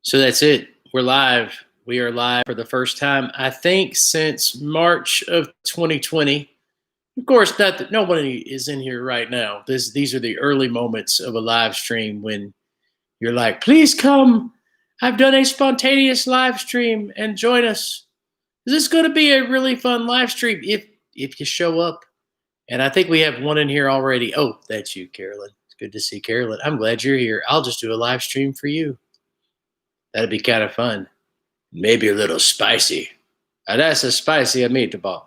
So that's it. We're live. We are live for the first time, I think, since March of 2020. Of course, nobody is in here right now. These are the early moments of a live stream when you're like, please come. I've done a spontaneous live stream and join us. This is going to be a really fun live stream if you show up. And I think we have one in here already. Oh, that's you, Carolyn. It's good to see Carolyn. I'm glad you're here. I'll just do a live stream for you. That'd be kind of fun. Maybe a little spicy. That's a spicy meatball.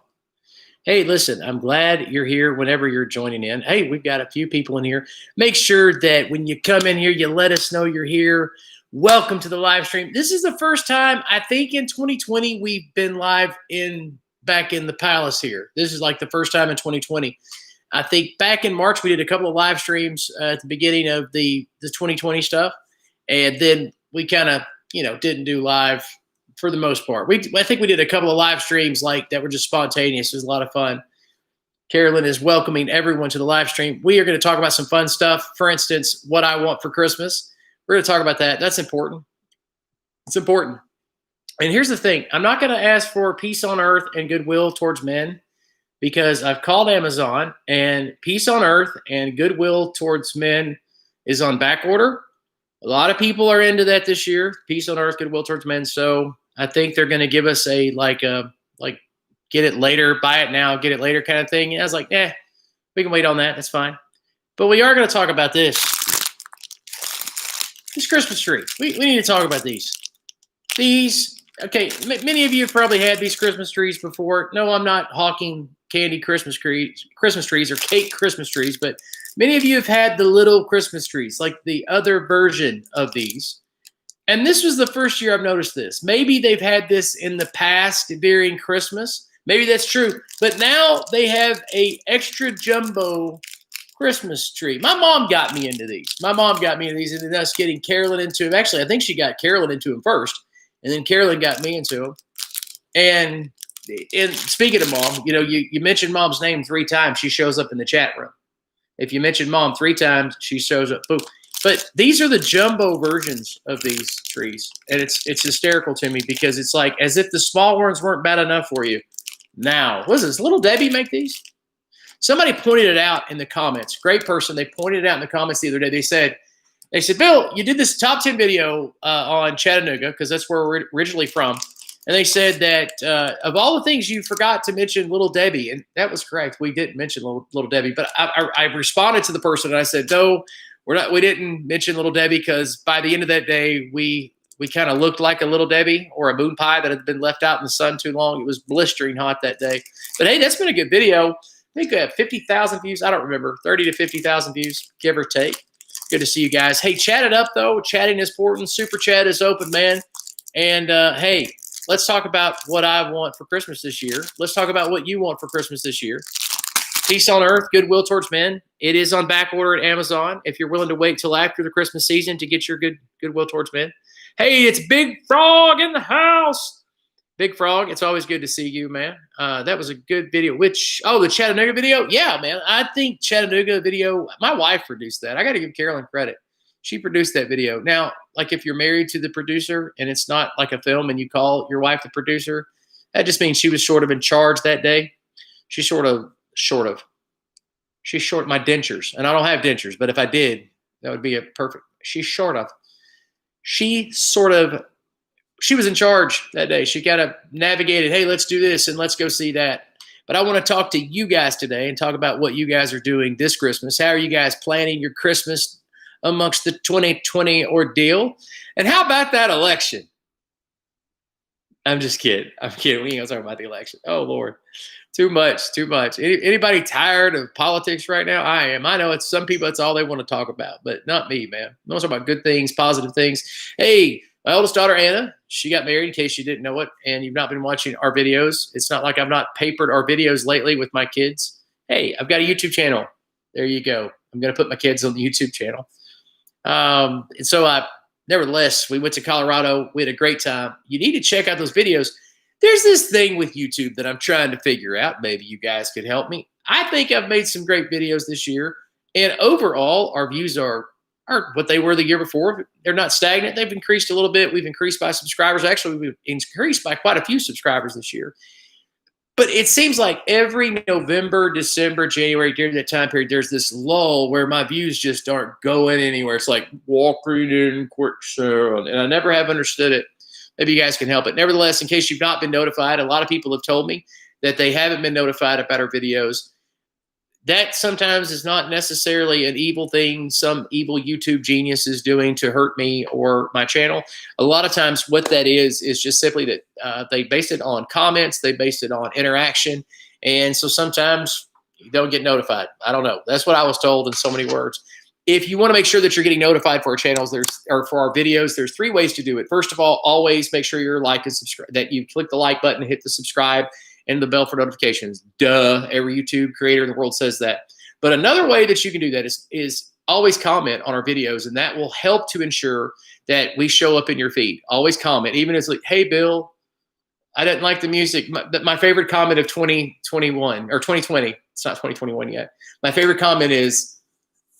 Hey, listen, I'm glad you're here whenever you're joining in. Hey, we've got a few people in here. Make sure that when you come in here, you let us know you're here. Welcome to the live stream. This is the first time, I think, in 2020 we've been live back in the palace here. This is like the first time in 2020. I think back in March we did a couple of live streams at the beginning of the 2020 stuff, and then we kind of didn't do live for the most part. I think we did a couple of live streams like that were just spontaneous. It was a lot of fun. Carolyn is welcoming everyone to the live stream. We are going to talk about some fun stuff. For instance, what I want for Christmas. We're going to talk about that. That's important. It's important. And here's the thing. I'm not going to ask for peace on earth and goodwill towards men because I've called Amazon and peace on earth and goodwill towards men is on back order. A lot of people are into that this year. Peace on earth, goodwill towards men. So I think they're going to give us a get it later, buy it now, get it later kind of thing. And I was like, we can wait on that. That's fine. But we are going to talk about this Christmas tree. We need to talk about these. Okay, many of you have probably had these Christmas trees before. No, I'm not hawking candy Christmas trees or cake Christmas trees, but many of you have had the little Christmas trees, like the other version of these. And this was the first year I've noticed this. Maybe they've had this in the past during Christmas. Maybe that's true. But now they have a extra jumbo Christmas tree. My mom got me into these. And then us getting Carolyn into them. Actually, I think she got Carolyn into them first. And then Carolyn got me into them. And speaking of mom, you mentioned mom's name 3 times, she shows up in the chat room. If you mention mom 3 times, she shows up. Boom. But these are the jumbo versions of these trees. And it's hysterical to me because it's like as if the small ones weren't bad enough for you. Now, what is this? Little Debbie make these? Somebody pointed it out in the comments. Great person. They pointed it out in the comments the other day. They said, Bill, you did this top 10 video on Chattanooga because that's where we're originally from. And they said that of all the things you forgot to mention Little Debbie, and that was correct. We didn't mention Little Debbie, but I responded to the person and I said, no, we didn't mention Little Debbie because by the end of that day, we kind of looked like a Little Debbie or a moon pie that had been left out in the sun too long. It was blistering hot that day. But hey, that's been a good video. I think we have 50,000 views. I don't remember, 30 to 50,000 views, give or take. Good to see you guys. Hey, chat it up, though. Chatting is important. Super chat is open, man. And, hey, let's talk about what I want for Christmas this year. Let's talk about what you want for Christmas this year. Peace on earth, goodwill towards men. It is on back order at Amazon if you're willing to wait till after the Christmas season to get your goodwill towards men. Hey, it's Big Frog in the house. Big Frog, it's always good to see you, man. That was a good video. The Chattanooga video? Yeah, man. I think Chattanooga video, my wife produced that. I got to give Carolyn credit. She produced that video. Now, like if you're married to the producer and it's not like a film and you call your wife the producer, that just means she was sort of in charge that day. She's short my dentures. And I don't have dentures, but if I did, that would be a perfect. She was in charge that day. She kind of navigated, hey, let's do this and let's go see that. But I want to talk to you guys today and talk about what you guys are doing this Christmas. How are you guys planning your Christmas amongst the 2020 ordeal? And how about that election? I'm just kidding. We ain't going to talk about the election. Oh, Lord. Too much. Anybody tired of politics right now? I am. I know it's some people, that's all they want to talk about, but not me, man. I'm talking about good things, positive things. Hey, my oldest daughter, Anna, she got married in case you didn't know it, and you've not been watching our videos. It's not like I've not papered our videos lately with my kids. Hey, I've got a YouTube channel. There you go. I'm going to put my kids on the YouTube channel. And so nevertheless, we went to Colorado. We had a great time. You need to check out those videos. There's this thing with YouTube that I'm trying to figure out. Maybe you guys could help me. I think I've made some great videos this year. And overall, our views are are what they were the year before. They're not stagnant. They've increased a little bit. We've increased by subscribers. Actually, we've increased by quite a few subscribers this year. But it seems like every November, December, January, during that time period, there's this lull where my views just aren't going anywhere. It's like walking in quicksand, and I never have understood it. Maybe you guys can help it. Nevertheless, in case you've not been notified, a lot of people have told me that they haven't been notified about our videos. That sometimes is not necessarily an evil thing some evil YouTube genius is doing to hurt me or my channel. A lot of times what that is just simply that they base it on comments. They base it on interaction. And so sometimes you don't get notified. I don't know. That's what I was told in so many words. If you want to make sure that you're getting notified for our channels, or for our videos, there's 3 ways to do it. First of all, always make sure you're like and subscribe, that you click the like button and hit the subscribe and the bell for notifications. Duh, every YouTube creator in the world says that. But another way that you can do that is always comment on our videos, and that will help to ensure that we show up in your feed. Always comment, even if it's like, hey, Bill, I didn't like the music. My favorite comment of 2021 or 2020, it's not 2021 yet. My favorite comment is,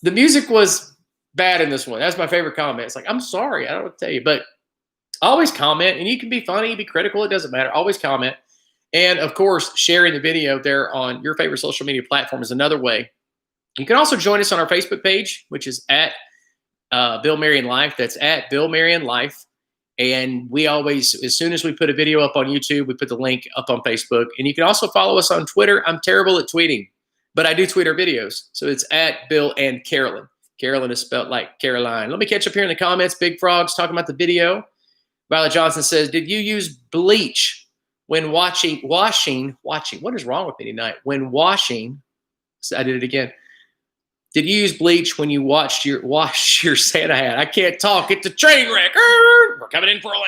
the music was bad in this one. That's my favorite comment. It's like, I'm sorry, I don't know what to tell you. But always comment, and you can be funny, be critical, it doesn't matter. Always comment. And of course, sharing the video there on your favorite social media platform is another way. You can also join us on our Facebook page, which is at Bill Marion Life. That's at Bill Marion Life. And we always, as soon as we put a video up on YouTube, we put the link up on Facebook. And you can also follow us on Twitter. I'm terrible at tweeting, but I do tweet our videos. So it's at Bill and Carolyn. Carolyn is spelled like Caroline. Let me catch up here in the comments. Big Frogs talking about the video. Violet Johnson says, did you use bleach when washing? What is wrong with me tonight? When washing, I did it again. Did you use bleach when you wash your Santa hat? I can't talk. It's a train wreck. We're coming in for a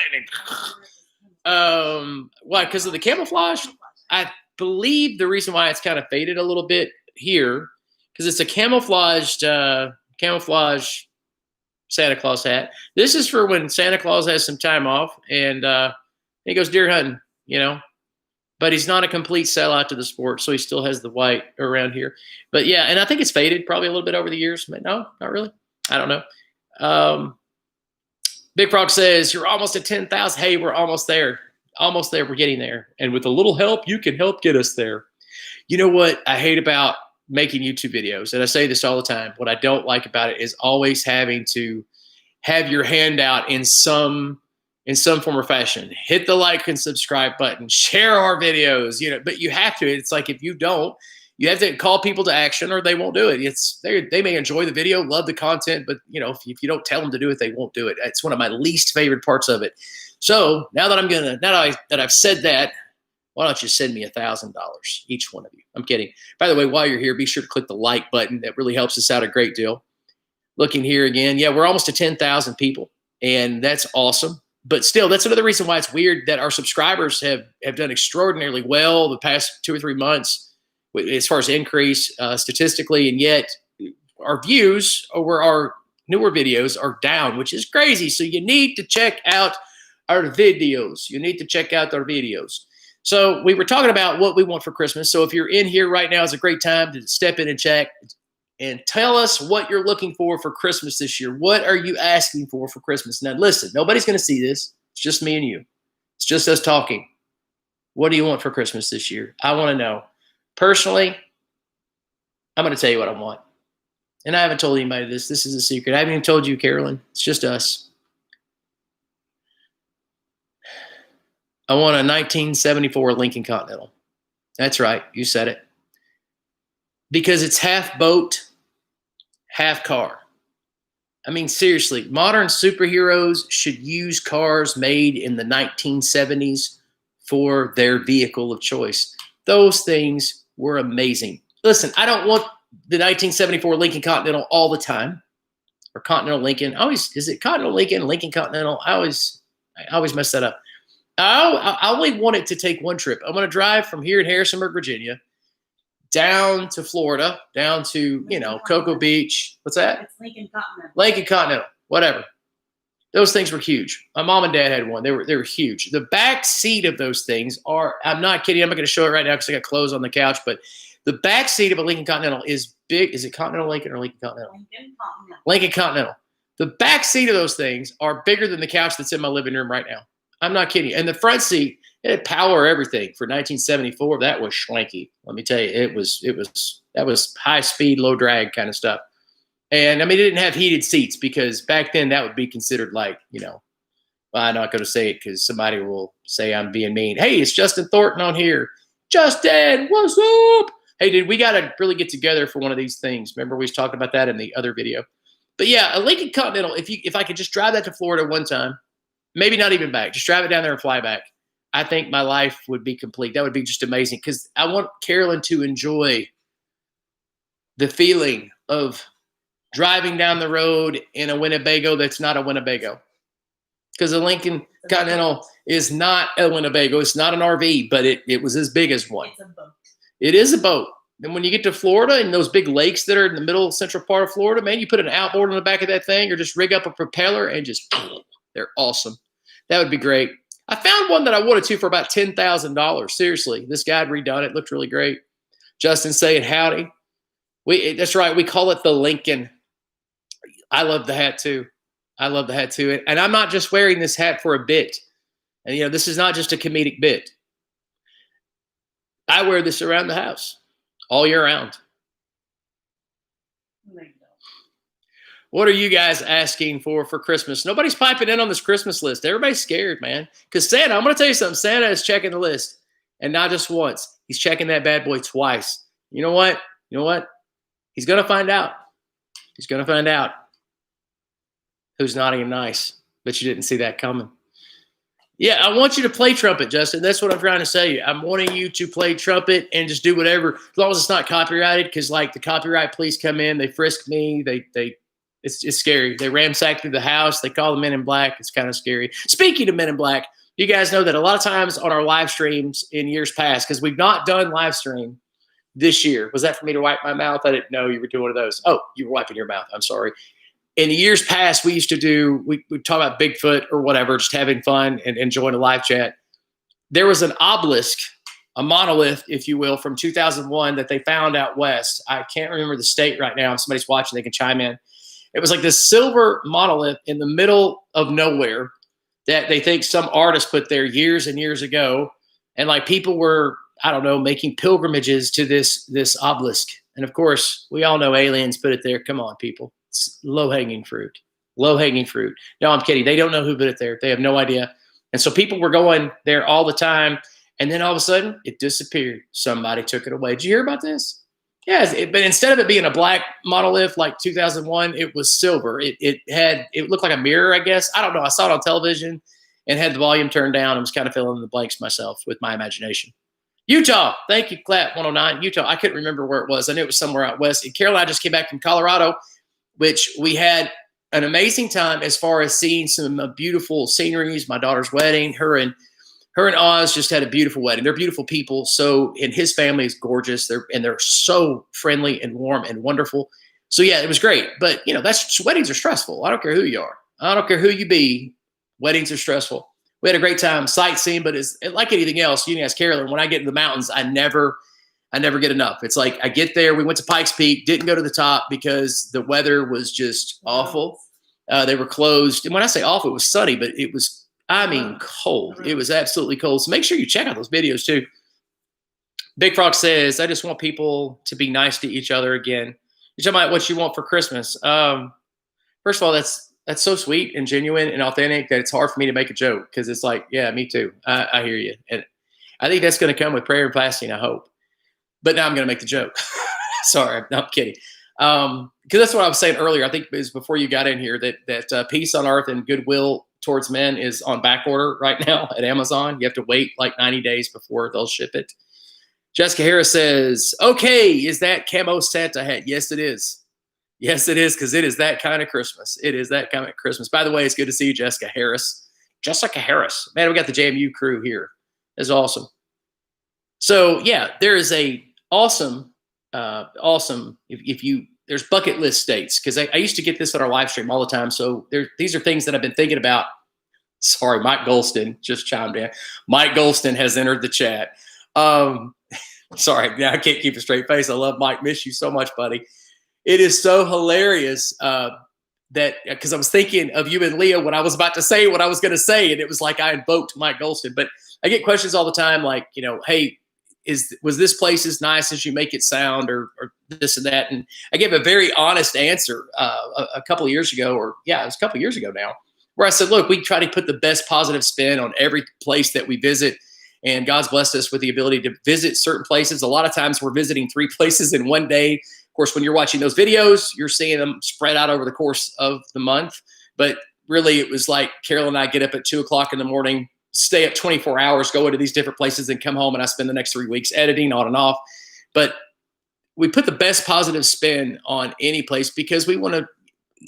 landing. Why? Because of the camouflage? I believe the reason why it's kind of faded a little bit here, because it's a camouflaged Santa Claus hat. This is for when Santa Claus has some time off and he goes deer hunting, you know. But he's not a complete sellout to the sport, so he still has the white around here. But yeah, and I think it's faded probably a little bit over the years. But no, not really. I don't know. Big Frog says, you're almost at 10,000. Hey, we're almost there. Almost there. We're getting there. And with a little help, you can help get us there. You know what I hate about making YouTube videos? And I say this all the time. What I don't like about it is always having to have your hand out in some form or fashion. Hit the like and subscribe button, share our videos, you know, but you have to. It's like, if you don't, you have to call people to action or they won't do it. They may enjoy the video, love the content, but you know, if you don't tell them to do it, they won't do it. It's one of my least favorite parts of it. So now that I've said that, why don't you send me $1,000, each one of you? I'm kidding. By the way, while you're here, be sure to click the like button. That really helps us out a great deal. Looking here again. Yeah, we're almost to 10,000 people, and that's awesome. But still, that's another reason why it's weird that our subscribers have done extraordinarily well the past 2 or 3 months as far as increase statistically, and yet our views over our newer videos are down, which is crazy. So you need to check out our videos. You need to check out our videos. So we were talking about what we want for Christmas. So if you're in here right now, it's a great time to step in and check and tell us what you're looking for Christmas this year. What are you asking for Christmas? Now, listen, nobody's going to see this. It's just me and you. It's just us talking. What do you want for Christmas this year? I want to know. Personally, I'm going to tell you what I want. And I haven't told anybody this. This is a secret. I haven't even told you, Carolyn. It's just us. I want a 1974 Lincoln Continental. That's right. You said it. Because it's half boat, half car. I mean, seriously, modern superheroes should use cars made in the 1970s for their vehicle of choice. Those things were amazing. Listen, I don't want the 1974 Lincoln Continental all the time, or Continental Lincoln. Is it Continental Lincoln, Lincoln Continental? I always mess that up. I only want it to take one trip. I'm going to drive from here in Harrisonburg, Virginia, down to Florida, down to, Cocoa Beach. What's that? It's Lincoln Continental. Lincoln Continental, whatever. Those things were huge. My mom and dad had one. They were huge. The back seat of those things I'm not kidding. I'm not going to show it right now because I got clothes on the couch, but the back seat of a Lincoln Continental is big. Is it Continental Lincoln or Lincoln Continental? Lincoln Continental. Lincoln Continental. The back seat of those things are bigger than the couch that's in my living room right now. I'm not kidding. And the front seat, it had power everything for 1974. That was schlanky. Let me tell you, that was high speed, low drag kind of stuff. And I mean, it didn't have heated seats because back then that would be considered like, well, I'm not going to say it because somebody will say I'm being mean. Hey, it's Justin Thornton on here. Justin, what's up? Hey, dude, we got to really get together for one of these things. Remember, we was talking about that in the other video. But yeah, a Lincoln Continental, if I could just drive that to Florida one time, maybe not even back, just drive it down there and fly back, I think my life would be complete. That would be just amazing because I want Carolyn to enjoy the feeling of driving down the road in a Winnebago that's not a Winnebago. Because a Lincoln Continental is not a Winnebago. It's not an RV, but it was as big as one. It's a boat. It is a boat. And when you get to Florida and those big lakes that are in the middle central part of Florida, man, you put an outboard on the back of that thing or just rig up a propeller and just, they're awesome. That would be great. I found one that I wanted to for about $10,000. Seriously, this guy had redone it. Looked really great. Justin saying howdy. That's right. We call it the Lincoln. I love the hat too. I love the hat too. And I'm not just wearing this hat for a bit. And, this is not just a comedic bit. I wear this around the house all year round. What are you guys asking for Christmas? Nobody's piping in on this Christmas list. Everybody's scared, man. Because Santa, I'm going to tell you something. Santa is checking the list. And not just once. He's checking that bad boy twice. You know what? He's going to find out. He's going to find out who's naughty and nice. But you didn't see that coming. Yeah, I want you to play trumpet, Justin. That's what I'm trying to say. I'm wanting you to play trumpet and just do whatever, as long as it's not copyrighted. Because like the copyright police come in, they frisk me. It's scary. They ransack through the house. They call the Men in Black. It's kind of scary. Speaking of Men in Black, you guys know that a lot of times on our live streams in years past, because we've not done live stream this year. Was that for me to wipe my mouth? I didn't know you were doing one of those. Oh, you were wiping your mouth. I'm sorry. In the years past, we used to do, we talk about Bigfoot or whatever, just having fun and enjoying a live chat. There was an obelisk, a monolith, if you will, from 2001 that they found out west. I can't remember the state right now. If somebody's watching, they can chime in. It was like this silver monolith in the middle of nowhere that they think some artist put there years and years ago. And like people were, I don't know, making pilgrimages to this obelisk. And of course, we all know aliens put it there. Come on, people. It's low-hanging fruit. Low-hanging fruit. No, I'm kidding. They don't know who put it there. They have no idea. And so people were going there all the time. And then all of a sudden, it disappeared. Somebody took it away. Did you hear about this? Yes, but instead of it being a black monolith like 2001, it was silver. It looked like a mirror, I guess. I don't know. I saw it on television and had the volume turned down. I was kind of filling in the blanks myself with my imagination. Utah. Thank you, Clap 109. Utah. I couldn't remember where it was. I knew it was somewhere out west. And Carol and I just came back from Colorado, which we had an amazing time as far as seeing some beautiful sceneries. My daughter's wedding. Her and Oz just had a beautiful wedding. They're beautiful people. So, and his family is gorgeous. They're so friendly and warm and wonderful. So yeah, it was great. But weddings are stressful. I don't care who you are. I don't care who you be. Weddings are stressful. We had a great time sightseeing, but it's like anything else. You can ask Carolyn. When I get in the mountains, I never get enough. It's like I get there. We went to Pikes Peak, didn't go to the top because the weather was just awful. They were closed. And when I say awful, it was sunny, but it was, cold. It was absolutely cold. So make sure you check out those videos too. Big Frog says, I just want people to be nice to each other again. You're talking about what you want for Christmas. First of all, that's so sweet and genuine and authentic that it's hard for me to make a joke because it's like, yeah, me too. I hear you. And I think that's going to come with prayer and fasting, I hope. But now I'm going to make the joke. Sorry, no, I'm kidding. Because that's what I was saying earlier. I think it was before you got in here that peace on earth and goodwill towards men is on back order right now at Amazon. You have to wait like 90 days before they'll ship it. Jessica Harris says, okay, is that camo Santa hat? Yes, it is. Yes, it is, because it is that kind of Christmas. It is that kind of Christmas. By the way, it's good to see you, Jessica Harris. Jessica Harris. Man, we got the JMU crew here. It's awesome. So, yeah, there is a awesome, there's bucket list states, because I used to get this on our live stream all the time. So these are things that I've been thinking about. Sorry, Mike Golston just chimed in. Mike Golston has entered the chat. Sorry, now I can't keep a straight face. I love Mike. Miss you so much, buddy. It is so hilarious. that because I was thinking of you and Leah when I was about to say what I was going to say, and it was like I invoked Mike Golston. But I get questions all the time, like, hey, was this place as nice as you make it sound, or this and that? And I gave a very honest answer a couple of years ago, it was a couple of years ago now, where I said, look, we try to put the best positive spin on every place that we visit. And God's blessed us with the ability to visit certain places. A lot of times we're visiting 3 places in one day. Of course, when you're watching those videos, you're seeing them spread out over the course of the month. But really, it was like Carol and I get up at 2 o'clock in the morning, stay up 24 hours, go into these different places, and come home, and I spend the next 3 weeks editing on and off. But we put the best positive spin on any place because we want to,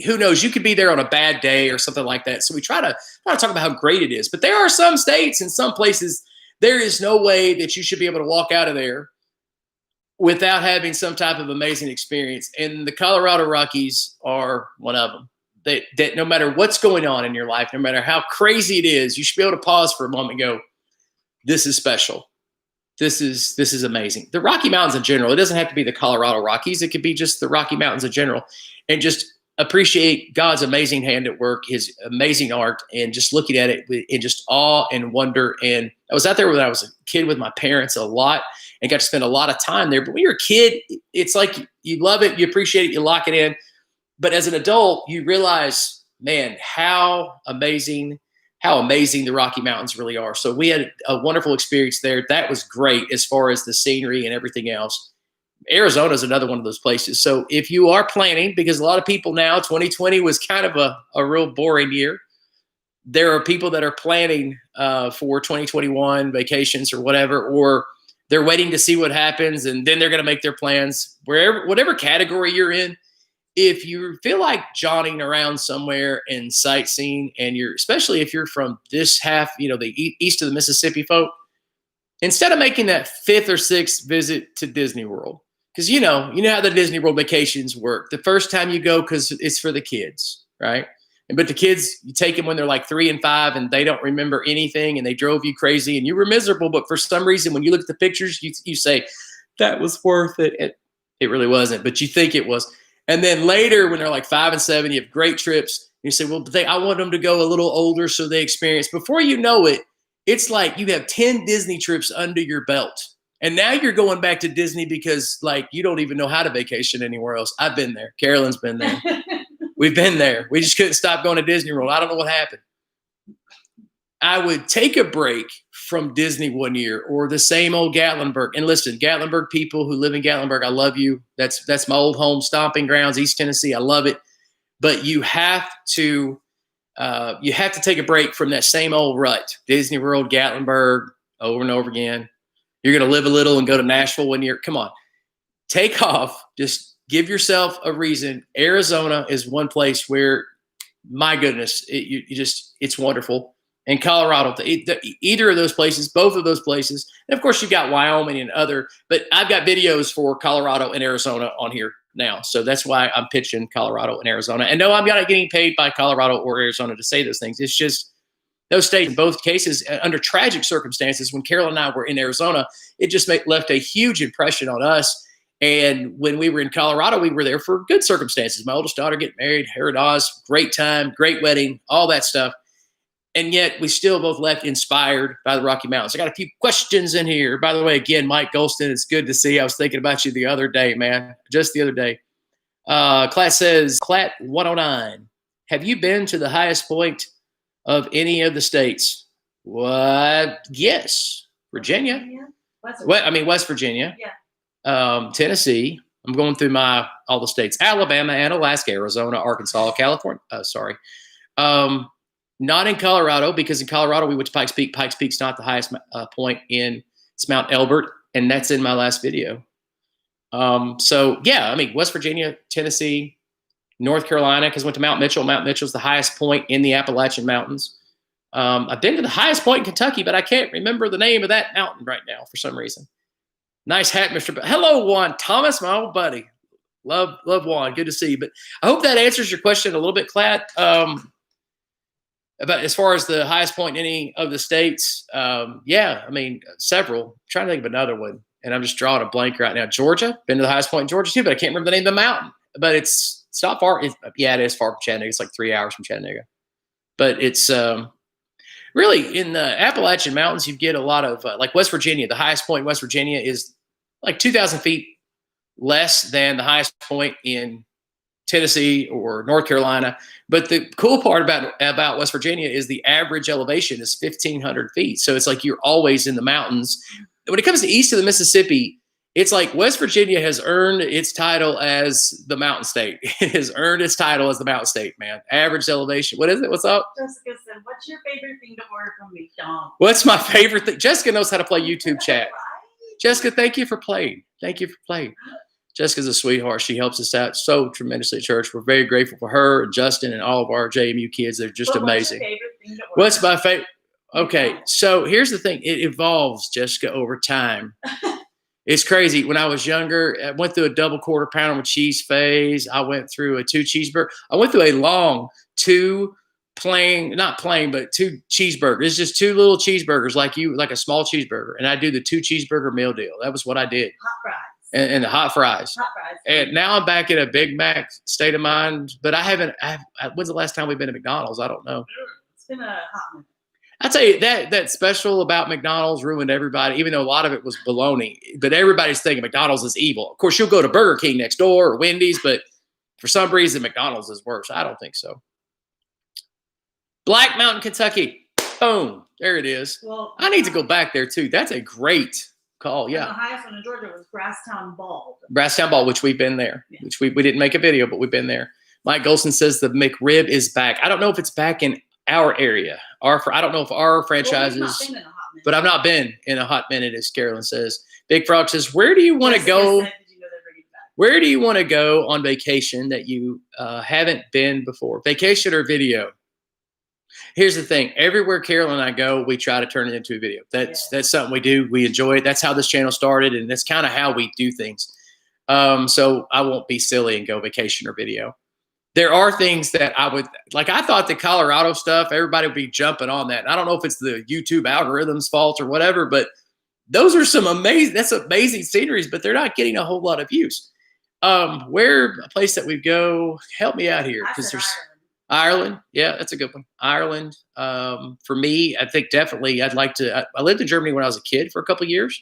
who knows, you could be there on a bad day or something like that. So we try to talk about how great it is. But there are some states and some places, there is no way that you should be able to walk out of there without having some type of amazing experience. And the Colorado Rockies are one of them. That no matter what's going on in your life, no matter how crazy it is, you should be able to pause for a moment and go, this is special. This is amazing. The Rocky Mountains in general, it doesn't have to be the Colorado Rockies. It could be just the Rocky Mountains in general. And just appreciate God's amazing hand at work, his amazing art, and just looking at it in just awe and wonder. And I was out there when I was a kid with my parents a lot and got to spend a lot of time there. But when you're a kid, it's like you love it, you appreciate it, you lock it in. But as an adult, you realize, man, how amazing the Rocky Mountains really are. So we had a wonderful experience there. That was great as far as the scenery and everything else. Arizona is another one of those places. So if you are planning, because a lot of people now, 2020 was kind of a real boring year. There are people that are planning for 2021 vacations or whatever, or they're waiting to see what happens, and then they're going to make their plans. Whatever category you're in, if you feel like jauntering around somewhere and sightseeing, and especially if you're from this half, the east of the Mississippi folk, instead of making that 5th or 6th visit to Disney World, because you know how the Disney World vacations work. The first time you go, because it's for the kids, right? But the kids, you take them when they're like 3 and 5, and they don't remember anything, and they drove you crazy, and you were miserable. But for some reason, when you look at the pictures, you say, that was worth it. It really wasn't, but you think it was. And then later, when they're like 5 and 7, you have great trips. You say, well, I want them to go a little older so they experience. Before you know it, it's like you have 10 Disney trips under your belt. And now you're going back to Disney because, like, you don't even know how to vacation anywhere else. I've been there. Carolyn's been there. We've been there. We just couldn't stop going to Disney World. I don't know what happened. I would take a break from Disney one year, or the same old Gatlinburg. And listen, Gatlinburg people who live in Gatlinburg, I love you. That's my old home stomping grounds, East Tennessee. I love it. But you have to take a break from that same old rut. Disney World, Gatlinburg, over and over again. You're going to live a little and go to Nashville one year. Come on, take off. Just give yourself a reason. Arizona is one place where, my goodness, it's wonderful. And Colorado, either of those places, both of those places. And of course, you've got Wyoming and other, but I've got videos for Colorado and Arizona on here now. So that's why I'm pitching Colorado and Arizona. And no, I'm not getting paid by Colorado or Arizona to say those things. It's just those states, in both cases, under tragic circumstances. When Carol and I were in Arizona, it just left a huge impression on us. And when we were in Colorado, we were there for good circumstances. My oldest daughter getting married, Herod Oz, great time, great wedding, all that stuff. And yet we still both left inspired by the Rocky Mountains. I got a few questions in here. By the way, again, Mike Golston, it's good to see. I was thinking about you the other day, man, just the other day. Class says, Clat 109, have you been to the highest point of any of the states? What? Yes. Virginia. West Virginia. Yeah. Tennessee. I'm going through all the states. Alabama and Alaska, Arizona, Arkansas, California. Not in Colorado, because in Colorado we went to Pikes Peak. Pikes Peak's not the highest point it's Mount Elbert, and that's in my last video. West Virginia, Tennessee, North Carolina, because I went to Mount Mitchell. Mount Mitchell's the highest point in the Appalachian Mountains. I've been to the highest point in Kentucky, but I can't remember the name of that mountain right now for some reason. Nice hat, Mr. Hello, Juan Thomas, my old buddy. Love Juan. Good to see you. But I hope that answers your question a little bit, Clat. About as far as the highest point in any of the states, several. I'm trying to think of another one, and I'm just drawing a blank right now. Georgia, been to the highest point in Georgia too, but I can't remember the name of the mountain. But it's It's not far. Yeah, it is far from Chattanooga. It's like 3 hours from Chattanooga, but it's really in the Appalachian Mountains. You get a lot of like West Virginia. The highest point in West Virginia is like 2,000 feet less than the highest point in Tennessee or North Carolina. But the cool part about West Virginia is the average elevation is 1,500 feet. So it's like you're always in the mountains. When it comes to east of the Mississippi, it's like West Virginia has earned its title as the mountain state. It has earned its title as the mountain state, man. Average elevation. What is it? What's up? Jessica said, what's your favorite thing to order from McDonald's? What's my favorite thing? Jessica knows how to play YouTube chat. Jessica, thank you for playing. Thank you for playing. Jessica's a sweetheart. She helps us out so tremendously at church. We're very grateful for her and Justin and all of our JMU kids. They're just amazing. What's my favorite? Okay, so here's the thing. It evolves, Jessica, over time. It's crazy. When I was younger, I went through a double quarter pounder with cheese phase. I went through a 2 cheeseburger. I went through a long 2 not plain, but 2 cheeseburgers. It's just 2 little cheeseburgers, like a small cheeseburger. And I do the 2 cheeseburger meal deal. That was what I did. Hot fries. And the hot fries. Hot fries. And now I'm back in a Big Mac state of mind. But when's the last time we've been to McDonald's? I don't know. It's been a hot minute. I tell you, that special about McDonald's ruined everybody, even though a lot of it was baloney. But everybody's thinking McDonald's is evil. Of course, you'll go to Burger King next door or Wendy's, but for some reason, McDonald's is worse. I don't think so. Black Mountain, Kentucky. Boom. There it is. Well, I need to go back there, too. That's a great call. Yeah. The highest one in Georgia was Brasstown Bald. Brasstown Bald, which we've been there, yeah. Which we didn't make a video, but we've been there. Mike Golson says the McRib is back. I don't know if it's back in our area. I don't know if our franchises, but I've not been in a hot minute, as Carolyn says. Big Frog says, where do you want to go? Where do you want to go on vacation that you haven't been before? Vacation or video? Here's the thing. Everywhere Carolyn and I go, we try to turn it into a video. That's something we do. We enjoy it. That's how this channel started, and that's kind of how we do things. So I won't be silly and go vacation or video. There are things that I would like. I thought the Colorado stuff, everybody would be jumping on that. And I don't know if it's the YouTube algorithm's fault or whatever, but those are some amazing sceneries, but they're not getting a whole lot of views. Where a place that we go, help me out here. Because there's Ireland. Yeah, that's a good one. Ireland. For me, I think definitely I'd like to, I lived in Germany when I was a kid for a couple of years,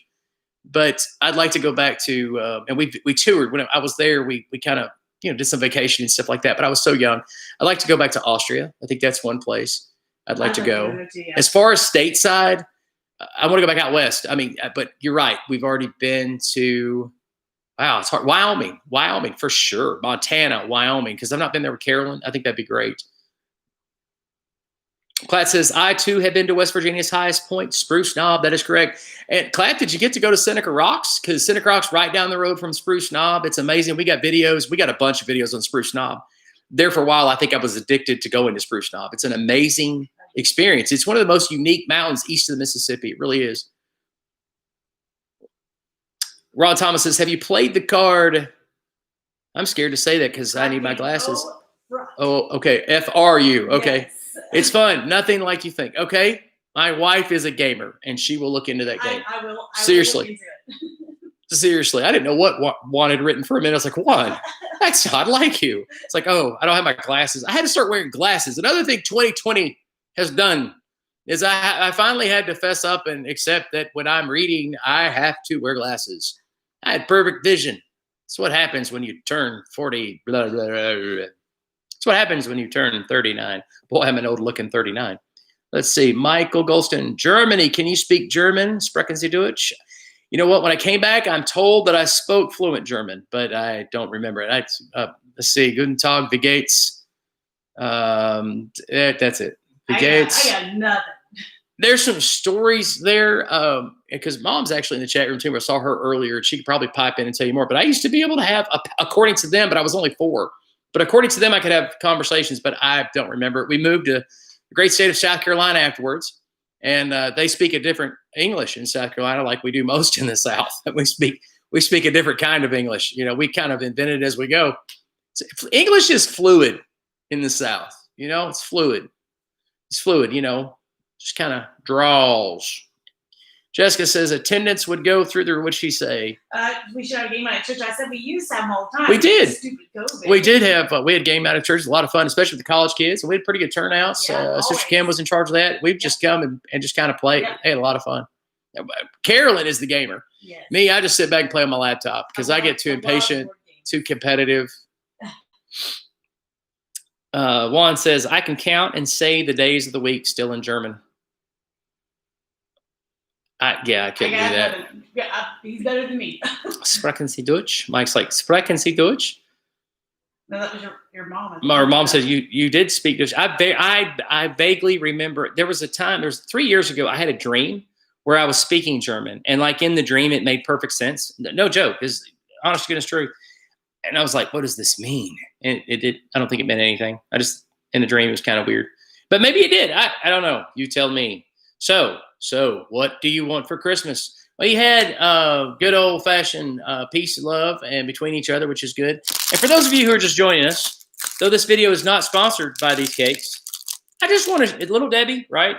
but I'd like to go back to, and we toured when I was there. We kind of, did some vacation and stuff like that, but I was so young. I'd like to go back to Austria. I think that's one place I'd like to go. As far as stateside, I want to go back out west. I mean, but you're right. We've already been to, wow, it's hard. Wyoming for sure. Montana, Wyoming, because I've not been there with Carolyn. I think that'd be great. Clatt says, I too have been to West Virginia's highest point, Spruce Knob. That is correct. And Clatt, did you get to go to Seneca Rocks? Because Seneca Rocks right down the road from Spruce Knob. It's amazing. We got videos. We got a bunch of videos on Spruce Knob. There for a while, I think I was addicted to going to Spruce Knob. It's an amazing experience. It's one of the most unique mountains east of the Mississippi. It really is. Ron Thomas says, have you played the card? I'm scared to say that because I need my glasses. Oh, okay. FRU. Okay. Yes. It's fun. Nothing like you think. Okay. My wife is a gamer and she will look into that game. I will Seriously. Seriously. I didn't know what wanted written for a minute. I was like, Juan, that's not like you. It's like, oh, I don't have my glasses. I had to start wearing glasses. Another thing 2020 has done is I finally had to fess up and accept that when I'm reading, I have to wear glasses. I had perfect vision. That's what happens when you turn 40. Blah, blah, blah, blah. That's what happens when you turn 39. Boy, I'm an old looking 39. Let's see. Michael Golston, Germany. Can you speak German? Sprechen Sie Deutsch? You know what? When I came back, I'm told that I spoke fluent German, but I don't remember it. Let's see. Guten Tag, wie geht's? That's it. Wie geht's? I got nothing. There's some stories there because Mom's actually in the chat room too. I saw her earlier. She could probably pipe in and tell you more. But I used to be able to have, according to them, but I was only 4. But according to them, I could have conversations, but I don't remember it. We moved to the great state of South Carolina afterwards, and they speak a different English in South Carolina like we do most in the South. We speak a different kind of English. We kind of invent it as we go. English is fluid in the South. It's fluid. It's fluid, just kind of draws. Jessica says attendance would go through the, what'd she say? We should have a game night at church. I said we used to have them all the time. We did. Stupid COVID. We did have, we had game night at church. It was a lot of fun, especially with the college kids. We had pretty good turnouts. Yeah, Sister always. Kim was in charge of that. We'd just come and just kind of play. Yeah. They had a lot of fun. Carolyn is the gamer. Yes. Me, I just sit back and play on my laptop because I get too impatient, too competitive. Juan says, I can count and say the days of the week still in German. I couldn't do that. Yeah, he's better than me. Sprechen Sie Deutsch? Mike's like, Sprechen Sie Deutsch? No, that was your mom. My mom says you did speak Deutsch. I vaguely remember there was a time, 3 years ago, I had a dream where I was speaking German. And like in the dream, it made perfect sense. No joke. It's honest to goodness truth. And I was like, what does this mean? And I don't think it meant anything. In the dream, it was kind of weird. But maybe it did. I don't know. You tell me. So what do you want for Christmas? Well, you had good old-fashioned peace and love and between each other, which is good. And for those of you who are just joining us, though this video is not sponsored by these cakes, I just want to, Little Debbie, right?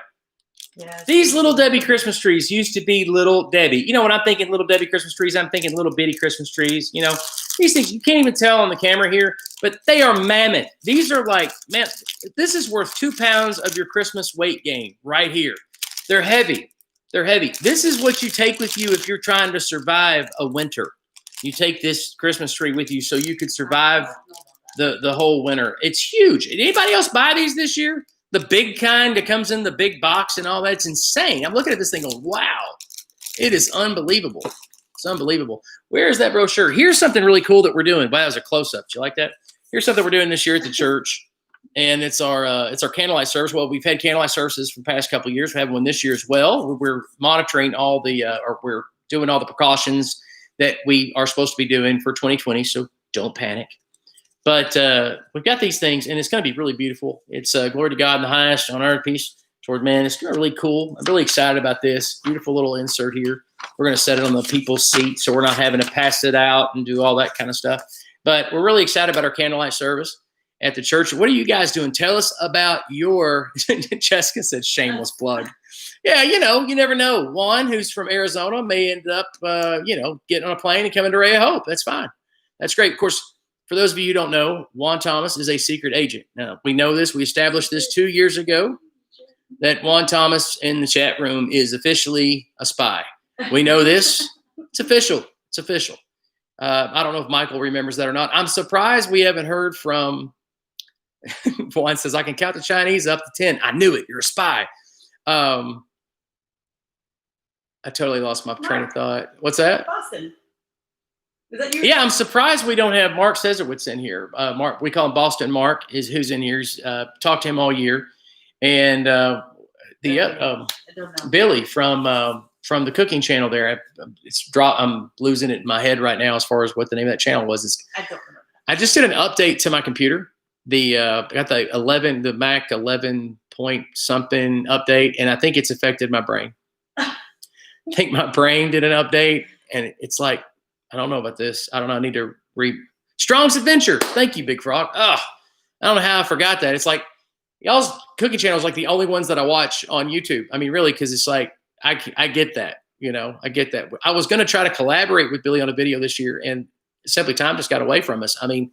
Yes. These Little Debbie Christmas trees used to be Little Debbie. You know, when I'm thinking Little Debbie Christmas trees, I'm thinking little bitty Christmas trees. You know, these things, you can't even tell on the camera here, but they are mammoth. These are like, man, this is worth 2 pounds of your Christmas weight gain right here. They're heavy. They're heavy. This is what you take with you if you're trying to survive a winter. You take this Christmas tree with you so you could survive the whole winter. It's huge. Did anybody else buy these this year? The big kind that comes in the big box and all that. It's insane. I'm looking at this thing going, wow, it is unbelievable. It's unbelievable. Where is that brochure? Here's something really cool that we're doing. Wow, that was a close-up. Do you like that? Here's something we're doing this year at the church. And it's our candlelight service. Well, we've had candlelight services for the past couple of years. We have one this year as well. We're monitoring all the, or we're doing all the precautions that we are supposed to be doing for 2020. So don't panic. But we've got these things, and it's going to be really beautiful. It's glory to God in the highest, on earth peace toward man. It's really cool. I'm really excited about this. Beautiful little insert here. We're going to set it on the people's seat so we're not having to pass it out and do all that kind of stuff. But we're really excited about our candlelight service at the church. What are you guys doing? Tell us about your, Jessica said shameless plug. Yeah, you know, you never know. Juan, who's from Arizona, may end up, getting on a plane and coming to Ray of Hope. That's fine. That's great. Of course, for those of you who don't know, Juan Thomas is a secret agent. Now, we know this. We established this 2 years ago, that Juan Thomas in the chat room is officially a spy. We know this. It's official. It's official. I don't know if Michael remembers that or not. I'm surprised we haven't heard from Juan says, I can count the Chinese up to 10. I knew it. You're a spy. I totally lost my train of thought. What's that? Boston. Is that you? Yeah, I'm surprised we don't have Mark Cesarewitz in here. Mark, we call him Boston Mark, is who's in here. He's talked to him all year. And Billy from the cooking channel there. I'm losing it in my head right now as far as what the name of that channel was. I don't remember. I just did an update to my computer. I got the Mac 11 point something update, and I think it's affected my brain. I think my brain did an update, and it's like, I don't know about this. I don't know. I need to read Strong's Adventure. Thank you, Big Frog. I don't know how I forgot that. It's like y'all's cooking channel is like the only ones that I watch on YouTube. I mean, really, because it's like I get that. You know, I get that. I was going to try to collaborate with Billy on a video this year, and simply time just got away from us. I mean,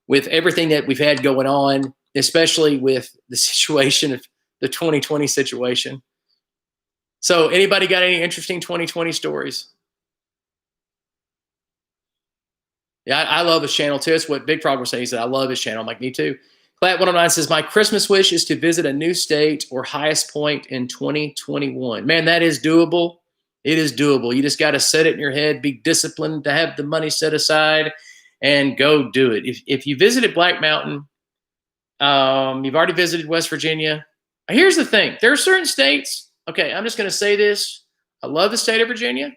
with everything that we've had going on, especially with the situation of the 2020 situation. So anybody got any interesting 2020 stories? Yeah, I love his channel too. It's what Big Frog was saying. He said, I love his channel. I'm like, me too. Clat109 says, my Christmas wish is to visit a new state or highest point in 2021. Man, that is doable. It is doable. You just got to set it in your head, be disciplined to have the money set aside, and go do it. If you visited Black Mountain, you've already visited West Virginia. Here's the thing. There are certain states. Okay, I'm just going to say this. I love the state of Virginia.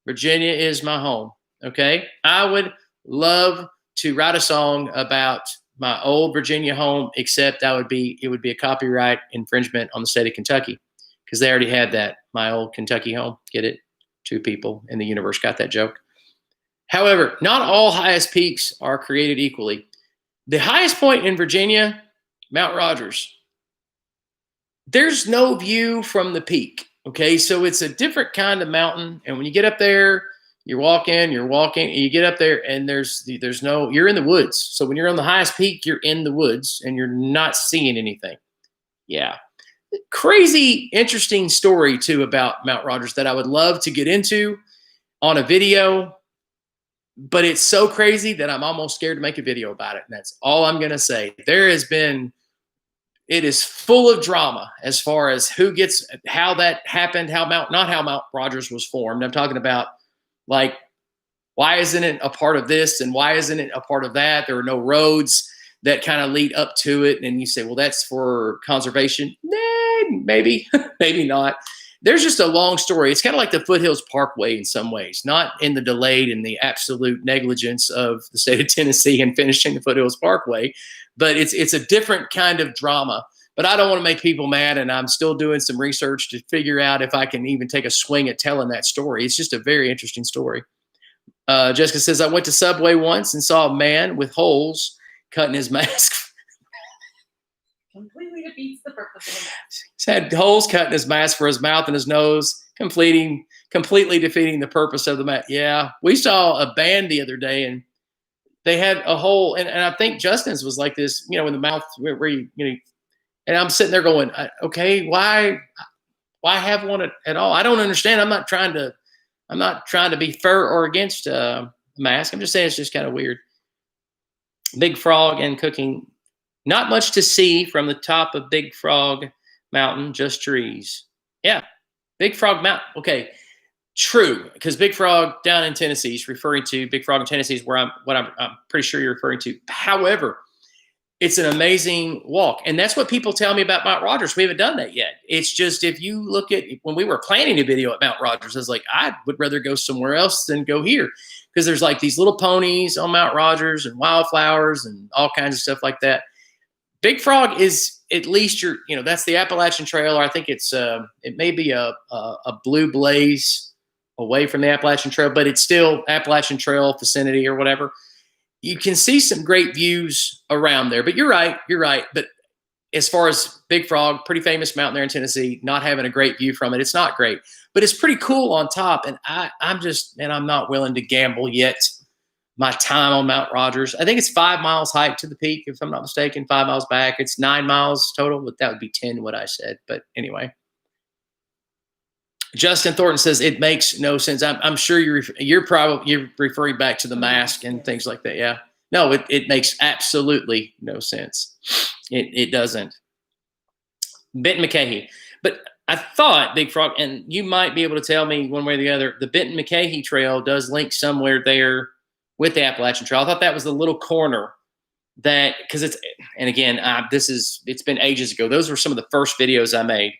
Virginia is my home. Okay, I would love to write a song about my old Virginia home, except it would be a copyright infringement on the state of Kentucky, because they already had that. My old Kentucky home. Get it? 2 people in the universe got that joke. However, not all highest peaks are created equally. The highest point in Virginia, Mount Rogers. There's no view from the peak. Okay, so it's a different kind of mountain, and when you get up there, you're walking, and you get up there, and there's no, you're in the woods. So when you're on the highest peak, you're in the woods, and you're not seeing anything. Yeah, crazy, interesting story too about Mount Rogers that I would love to get into on a video, but it's so crazy that I'm almost scared to make a video about it. And that's all I'm gonna say. It is full of drama as far as who gets, how that happened, not how Mount Rogers was formed. I'm talking about, like, why isn't it a part of this and why isn't it a part of that? There are no roads that kind of lead up to it. And you say, well, that's for conservation. Maybe, maybe not. There's just a long story. It's kind of like the Foothills Parkway in some ways, not in the delayed and the absolute negligence of the state of Tennessee in finishing the Foothills Parkway, but it's a different kind of drama. But I don't want to make people mad, and I'm still doing some research to figure out if I can even take a swing at telling that story. It's just a very interesting story. Jessica says, I went to Subway once and saw a man with holes cutting his mask. Completely defeats the purpose of the mask. He's had holes cut in his mask for his mouth and his nose, completely defeating the purpose of the mask. Yeah, we saw a band the other day, and they had a hole, and I think Justin's was like this, in the mouth where you and I'm sitting there going, okay, why have one at all? I don't understand. I'm not trying to be for or against a mask. I'm just saying it's just kind of weird. Big Frog and cooking. Not much to see from the top of Big Frog Mountain, just trees. Yeah, Big Frog Mountain. Okay, true, because Big Frog down in Tennessee is referring to Big Frog in Tennessee is where I'm pretty sure you're referring to. However, it's an amazing walk, and that's what people tell me about Mount Rogers. We haven't done that yet. It's just, if you look at when we were planning a video at Mount Rogers, I was like, I would rather go somewhere else than go here, because there's like these little ponies on Mount Rogers and wildflowers and all kinds of stuff like that. Big Frog is at least that's the Appalachian Trail. Or I think it may be a blue blaze away from the Appalachian Trail, but it's still Appalachian Trail vicinity or whatever. You can see some great views around there, but you're right. But as far as Big Frog, pretty famous mountain there in Tennessee, not having a great view from it, it's not great, but it's pretty cool on top. And I'm not willing to gamble yet my time on Mount Rogers. I think it's 5 miles hike to the peak, if I'm not mistaken, 5 miles back. It's 9 miles total, but that would be 10 what I said. But anyway. Justin Thornton says it makes no sense. I'm sure you're referring back to the mask and things like that. Yeah, no, it makes absolutely no sense. It doesn't. Benton McKahee, but I thought Big Frog, and you might be able to tell me one way or the other. The Benton McKahee Trail does link somewhere there with the Appalachian Trail. I thought that was the little corner that, because it's been ages ago. Those were some of the first videos I made.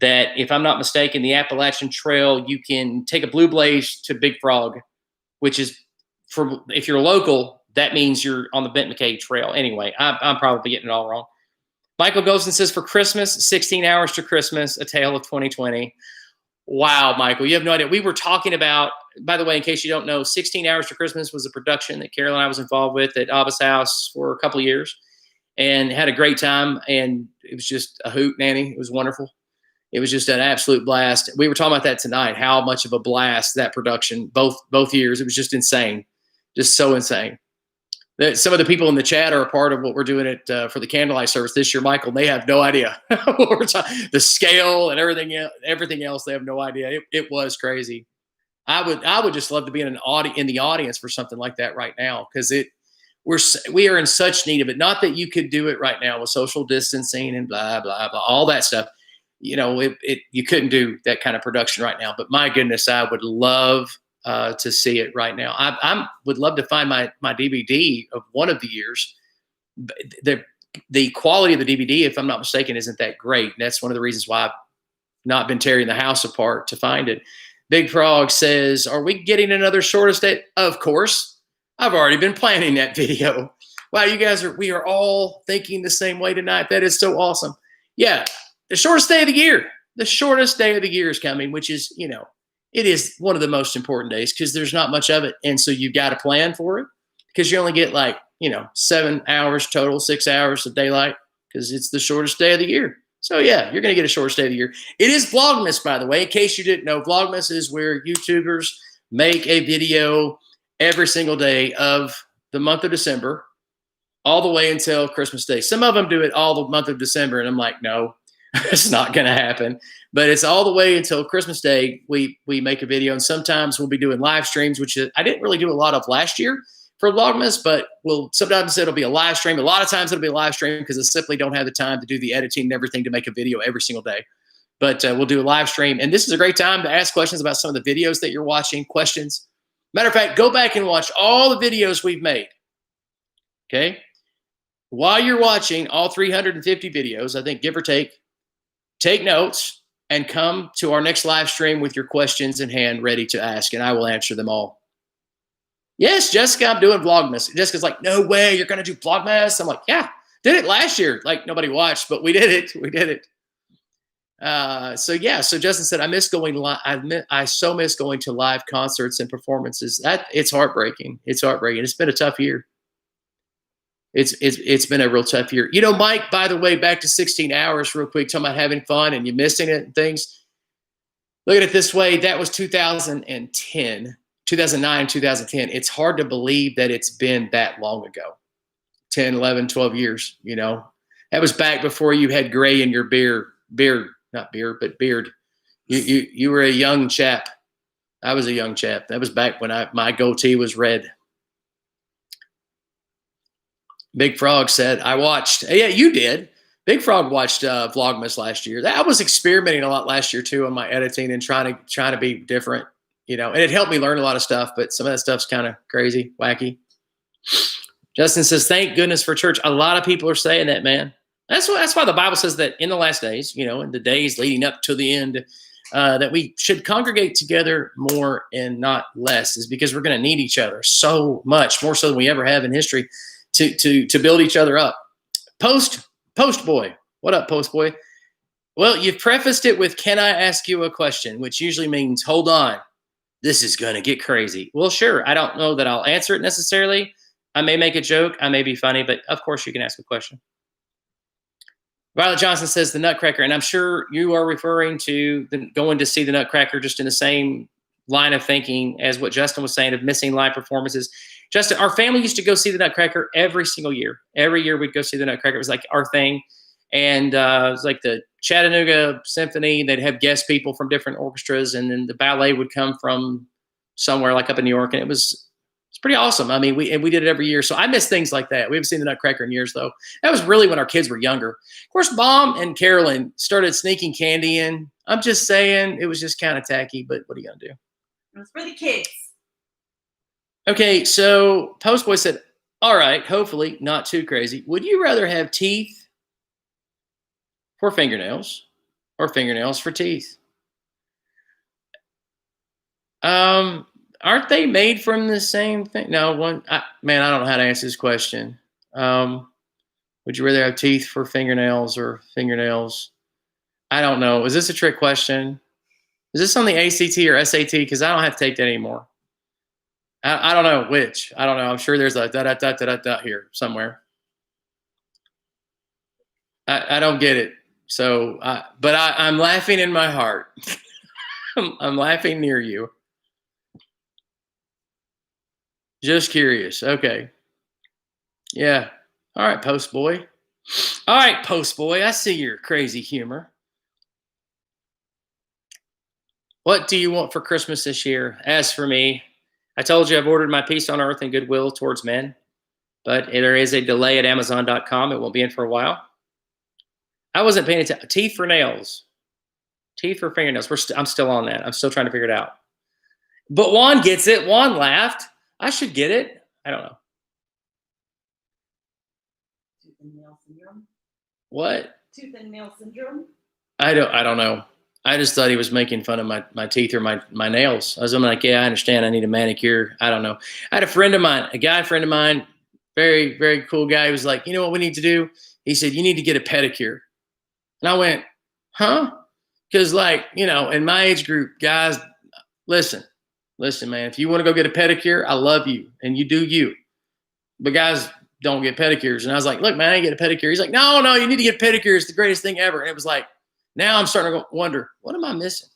That, if I'm not mistaken, the Appalachian Trail, you can take a Blue Blaze to Big Frog, which is, if you're local, that means you're on the Benton McKahee Trail. Anyway, I'm probably getting it all wrong. Michael Golson says, for Christmas, 16 hours to Christmas, a tale of 2020. Wow, Michael, you have no idea. We were talking about, by the way, in case you don't know, 16 Hours to Christmas was a production that Carol and I was involved with at Abba's house for a couple of years, and had a great time. And it was just a hoot, Nanny. It was wonderful. It was just an absolute blast. We were talking about that tonight, how much of a blast that production, both years, it was just insane, just so insane. Some of the people in the chat are a part of what we're doing for the candlelight service this year, Michael. They have no idea what we're talking, the scale and everything else. They have no idea. It was crazy. I would just love to be in the audience for something like that right now, because we are in such need of it. Not that you could do it right now with social distancing and blah blah blah, all that stuff. You couldn't do that kind of production right now. But my goodness, I would love to see it right now. I would love to find my DVD of one of the years. The quality of the DVD, if I'm not mistaken, isn't that great. And that's one of the reasons why I've not been tearing the house apart to find it. Big Frog says, are we getting another shortest day? Of course. I've already been planning that video. Wow, we are all thinking the same way tonight. That is so awesome. Yeah. The shortest day of the year. The shortest day of the year is coming, which is, it is one of the most important days, because there's not much of it. And so you've got to plan for it, because you only get 7 hours total, 6 hours of daylight, because it's the shortest day of the year. So yeah, you're going to get a short stay of the year. It is Vlogmas, by the way. In case you didn't know, Vlogmas is where YouTubers make a video every single day of the month of December, all the way until Christmas Day. Some of them do it all the month of December, and I'm like, no, it's not going to happen. But it's all the way until Christmas Day. We make a video, and sometimes we'll be doing live streams, which I didn't really do a lot of last year for Vlogmas, but sometimes it'll be a live stream. A lot of times it'll be a live stream because I simply don't have the time to do the editing and everything to make a video every single day. But we'll do a live stream, and this is a great time to ask questions about some of the videos that you're watching. Questions. Matter of fact, go back and watch all the videos we've made. Okay. While you're watching all 350 videos, I think, give or take notes and come to our next live stream with your questions in hand, ready to ask, and I will answer them all. Yes, Jessica, I'm doing Vlogmas. Jessica's like, no way, you're going to do Vlogmas? I'm like, yeah, did it last year. Like, nobody watched, but we did it. We did it. So Justin said, I miss going live. I so miss going to live concerts and performances. It's heartbreaking. It's heartbreaking. It's been a tough year. It's been a real tough year. You know, Mike, by the way, back to 16 hours real quick, talking about having fun and you missing it and things. Look at it this way. That was 2009, 2010. It's hard to believe that it's been that long ago. 10, 11, 12 years, you know. That was back before you had gray in your beard, not beard, but beard. You were a young chap. I was a young chap. That was back when my goatee was red. Big Frog said, I watched. Yeah, you did. Big Frog watched Vlogmas last year. I was experimenting a lot last year too on my editing and trying to be different, you know, and it helped me learn a lot of stuff, but some of that stuff's kind of crazy, wacky. Justin says, thank goodness for church. A lot of people are saying that, man. That's why the Bible says that in the last days, you know, in the days leading up to the end, that we should congregate together more and not less, is because we're going to need each other so much, more so than we ever have in history, to build each other up. Post boy. What up, Post boy? Well, you've prefaced it with, can I ask you a question? Which usually means, hold on, this is going to get crazy. Well, sure. I don't know that I'll answer it necessarily. I may make a joke. I may be funny, but of course you can ask a question. Violet Johnson says the Nutcracker, and I'm sure you are referring to going to see the Nutcracker just in the same line of thinking as what Justin was saying of missing live performances. Justin, our family used to go see the Nutcracker every single year. Every year we'd go see the Nutcracker. It was like our thing. And it was like the Chattanooga Symphony. They'd have guest people from different orchestras, and then the ballet would come from somewhere like up in New York. And it's pretty awesome. I mean, we did it every year. So I miss things like that. We haven't seen the Nutcracker in years, though. That was really when our kids were younger. Of course, Mom and Carolyn started sneaking candy in. I'm just saying, it was just kind of tacky, but what are you going to do? It was for the kids. Okay, so Postboy said, all right, hopefully not too crazy. Would you rather have teeth for fingernails or fingernails for teeth? Aren't they made from the same thing? No, I don't know how to answer this question. Would you rather have teeth for fingernails or fingernails? I don't know. Is this a trick question? Is this on the ACT or SAT? Because I don't have to take that anymore. I don't know which. I don't know. I'm sure there's a da here somewhere. I don't get it. So, but I'm laughing in my heart. I'm laughing near you. Just curious. Okay. Yeah. All right, Post Boy. All right, Post Boy. I see your crazy humor. What do you want for Christmas this year? As for me, I told you I've ordered my peace on earth and goodwill towards men, but there is a delay at Amazon.com. It won't be in for a while. I wasn't paying attention. Teeth for nails. Teeth for fingernails. I'm still on that. I'm still trying to figure it out. But Juan gets it. Juan laughed. I should get it. I don't know. Tooth and nail syndrome. What? Tooth and nail syndrome. I don't know. I just thought he was making fun of my teeth or my nails. I'm like, yeah, I understand. I need a manicure. I don't know. I had a friend of mine, a guy friend of mine, very, very cool guy. He was like, you know what we need to do? He said, you need to get a pedicure. And I went, huh? Because like, you know, in my age group, guys, listen, man, if you want to go get a pedicure, I love you and you do you. But guys, don't get pedicures. And I was like, look, man, I ain't get a pedicure. He's like, no, you need to get pedicure. It's the greatest thing ever. And it was like, now I'm starting to wonder, what am I missing?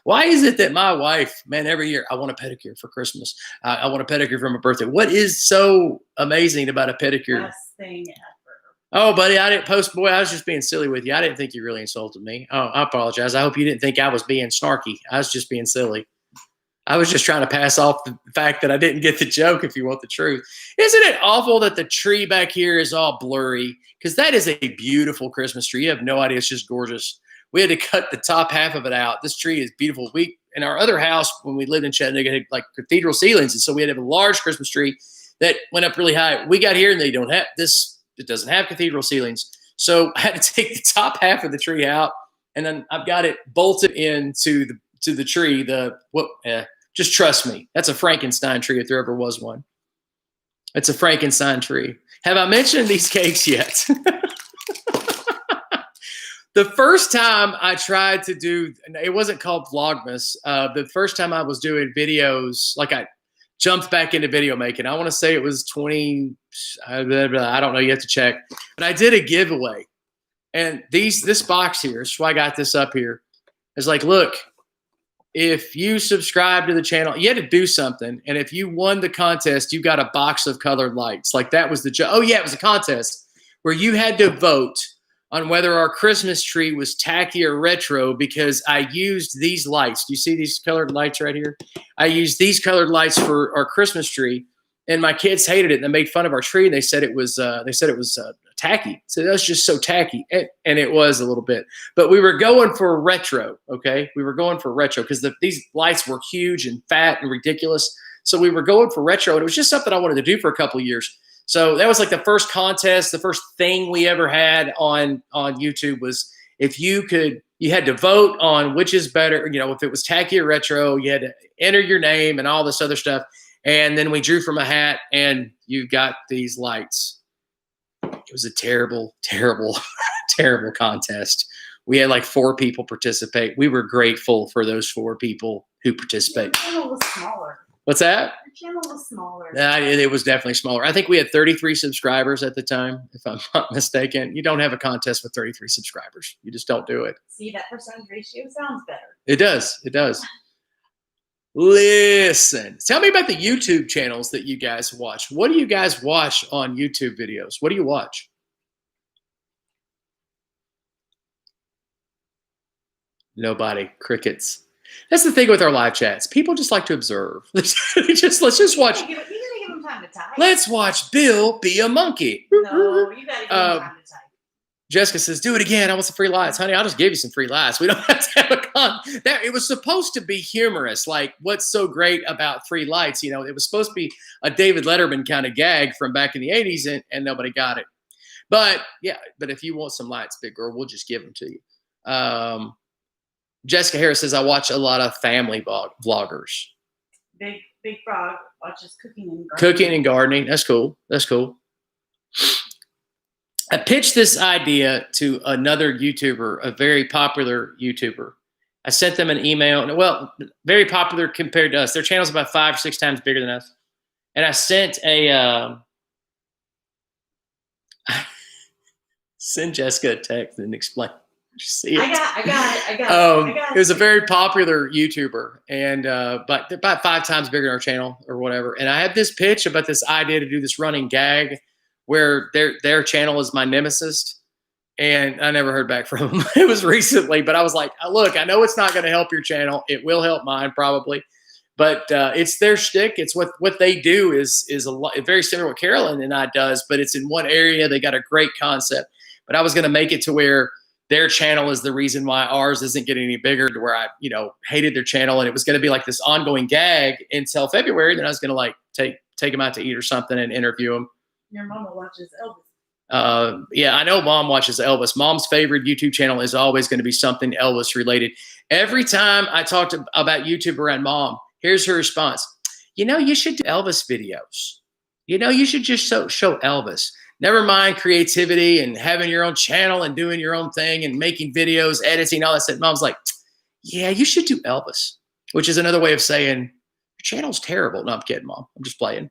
Why is it that my wife, man, every year I want a pedicure for Christmas. I want a pedicure for my birthday. What is so amazing about a pedicure? Best thing ever. Oh, buddy, I didn't post. Boy, I was just being silly with you. I didn't think you really insulted me. Oh, I apologize. I hope you didn't think I was being snarky. I was just being silly. I was just trying to pass off the fact that I didn't get the joke, if you want the truth. Isn't it awful that the tree back here is all blurry? Because that is a beautiful Christmas tree. You have no idea. It's just gorgeous. We had to cut the top half of it out. This tree is beautiful. We, in our other house, when we lived in Chattanooga, had like cathedral ceilings. And so we had to have a large Christmas tree that went up really high. We got here and they don't have this. It doesn't have cathedral ceilings. So I had to take the top half of the tree out, and then I've got it bolted into the tree. Just trust me. That's a Frankenstein tree if there ever was one. It's a Frankenstein tree. Have I mentioned these cakes yet? The first time I tried to do, it wasn't called Vlogmas. The first time I was doing videos, like I jumped back into video making. I want to say it was 20, I don't know, you have to check. But I did a giveaway. And this box here, so I got this up here. It's like, look, if you subscribe to the channel, you had to do something. And if you won the contest, you got a box of colored lights. Like that was oh yeah, it was a contest where you had to vote on whether our Christmas tree was tacky or retro, because I used these lights. Do you see these colored lights right here? I used these colored lights for our Christmas tree, and my kids hated it. And they made fun of our tree. And they said it was tacky. So that's just so tacky. And it was a little bit, but we were going for retro. Okay. We were going for retro because these lights were huge and fat and ridiculous. So we were going for retro, and it was just something I wanted to do for a couple of years. So that was like the first contest, the first thing we ever had on YouTube was if you had to vote on which is better, if it was tacky or retro, you had to enter your name and all this other stuff. And then we drew from a hat, and you got these lights. It was a terrible, terrible, terrible contest. We had like 4 people participate. We were grateful for those 4 people who participated. The channel was smaller. What's that? The channel was smaller. It was definitely smaller. I think we had 33 subscribers at the time, if I'm not mistaken. You don't have a contest with 33 subscribers. You just don't do it. See, that percentage ratio sounds better. It does. It does. Listen, tell me about the YouTube channels that you guys watch. What do you guys watch on YouTube videos? What do you watch? Nobody. Crickets. That's the thing with our live chats. People just like to observe. let's just watch. You gotta give them time to type. Let's watch Bill be a monkey. No, you gotta give them time to type. Jessica says, do it again. I want some free lights. Honey, I'll just give you some free lights. We don't have to have a con. It was supposed to be humorous. Like, what's so great about free lights? It was supposed to be a David Letterman kind of gag from back in the 80s, and nobody got it. But, yeah, but if you want some lights, big girl, we'll just give them to you. Jessica Harris says, I watch a lot of family vloggers. Big Frog watches cooking and gardening. Cooking and gardening. That's cool. That's cool. I pitched this idea to another YouTuber, a very popular YouTuber. I sent them an email. Well, very popular compared to us. Their channel's about 5 or 6 times bigger than us. And I sent send Jessica a text and explain. See it. I got it. It was a very popular YouTuber, and but about 5 times bigger than our channel or whatever. And I had this pitch about this idea to do this running gag where their channel is my nemesis, and I never heard back from them. It was recently, but I was like, look, I know it's not going to help your channel. It will help mine probably, but it's their shtick. It's what they do is a lot, very similar to what Carolyn and I does, but it's in one area. They got a great concept, but I was going to make it to where their channel is the reason why ours isn't getting any bigger, to where I, hated their channel, and it was going to be like this ongoing gag until February. Then I was going to like take them out to eat or something and interview them. Your mama watches Elvis. Yeah, I know Mom watches Elvis. Mom's favorite YouTube channel is always going to be something Elvis related. Every time I talk about YouTube around Mom, here's her response. You should do Elvis videos. You should just show Elvis. Never mind creativity and having your own channel and doing your own thing and making videos, editing, all that stuff. Mom's like, yeah, you should do Elvis, which is another way of saying your channel's terrible. No, I'm kidding, Mom. I'm just playing.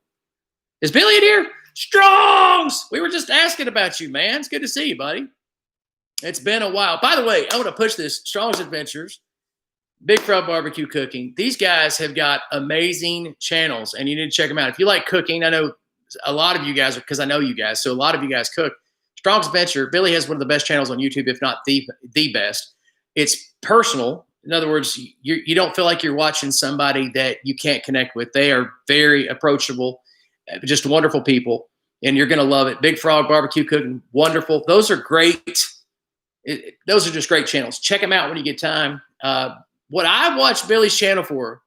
Is Billy in here? Strongs, we were just asking about you, man. It's good to see you, buddy. It's been a while. By the way, I want to push this. Strong's Adventures, Big Frog Barbecue Cooking. These guys have got amazing channels, and you need to check them out. If you like cooking, I know a lot of you guys, because I know you guys, so a lot of you guys cook. Strong's Adventure, Billy has one of the best channels on YouTube, if not the best. It's personal. In other words, you don't feel like you're watching somebody that you can't connect with. They are very approachable, just wonderful people, and you're going to love it. Big Frog Barbecue Cooking, wonderful. Those are great. Those are just great channels. Check them out when you get time. What I watch Billy's channel for,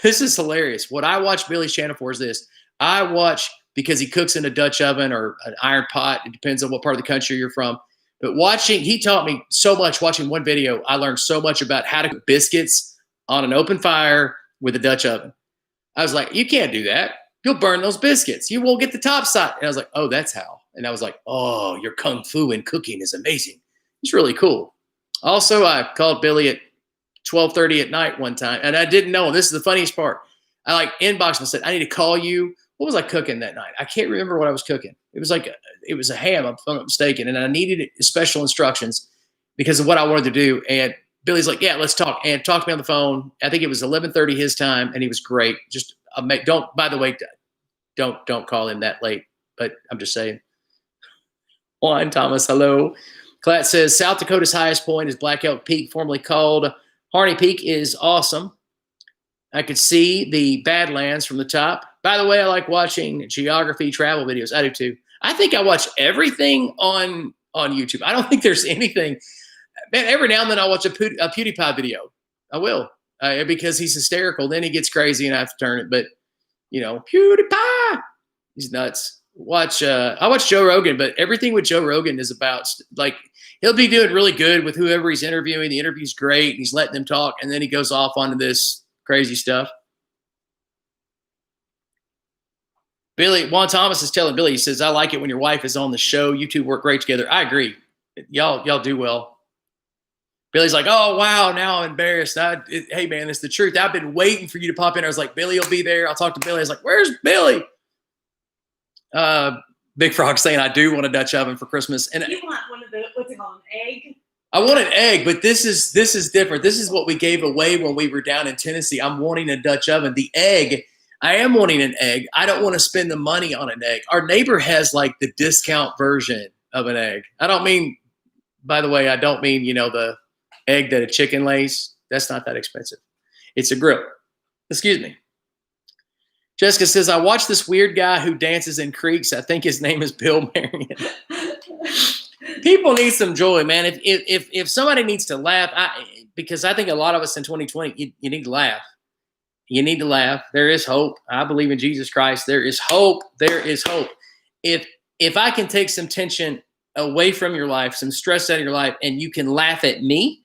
this is hilarious. What I watch Billy's channel for is this. I watch because he cooks in a Dutch oven or an iron pot. It depends on what part of the country you're from. But he taught me so much watching one video. I learned so much about how to cook biscuits on an open fire with a Dutch oven. I was like, you can't do that. You'll burn those biscuits. You won't get the top side. And I was like, oh, that's how. And I was like, oh, your kung fu in cooking is amazing. It's really cool. Also, I called Billy at 12:30 at night one time, and I didn't know him. This is the funniest part. I inboxed him and said, I need to call you. What was I cooking that night? I can't remember what I was cooking. It was a ham, if I'm not mistaken, and I needed special instructions because of what I wanted to do. And Billy's like, yeah, let's talk. And talked to me on the phone. I think it was 11:30 his time, and he was great. Just by the way, don't call him that late, but I'm just saying. Juan Thomas, hello. Klatt says, South Dakota's highest point is Black Elk Peak, formerly called Harney Peak, is awesome. I could see the Badlands from the top. By the way, I like watching geography travel videos. I do too. I think I watch everything on YouTube. I don't think there's anything. Man, every now and then I watch a PewDiePie video. I will because he's hysterical. Then he gets crazy and I have to turn it. But, PewDiePie, he's nuts. I watch Joe Rogan, but everything with Joe Rogan is about he'll be doing really good with whoever he's interviewing. The interview's great. And he's letting them talk. And then he goes off onto this crazy stuff. Juan Thomas is telling Billy, he says, I like it when your wife is on the show. You two work great together. I agree. Y'all do well. Billy's like, oh, wow, now I'm embarrassed. Hey, man, it's the truth. I've been waiting for you to pop in. I was like, Billy will be there. I'll talk to Billy. I was like, where's Billy? Big Frog saying, I do want a Dutch oven for Christmas. And you want one of the, what's it called, an egg? I want an egg, but this is different. This is what we gave away when we were down in Tennessee. I'm wanting a Dutch oven. The egg, I am wanting an egg. I don't want to spend the money on an egg. Our neighbor has the discount version of an egg. I don't mean, by the way, the egg that a chicken lays. That's not that expensive. It's a grill. Excuse me. Jessica says, I watch this weird guy who dances in creeks. I think his name is Bill Marion. People need some joy, man. If somebody needs to laugh, because I think a lot of us in 2020, you need to laugh. You need to laugh. There is hope. I believe in Jesus Christ. There is hope. There is hope. If I can take some tension away from your life, some stress out of your life, and you can laugh at me,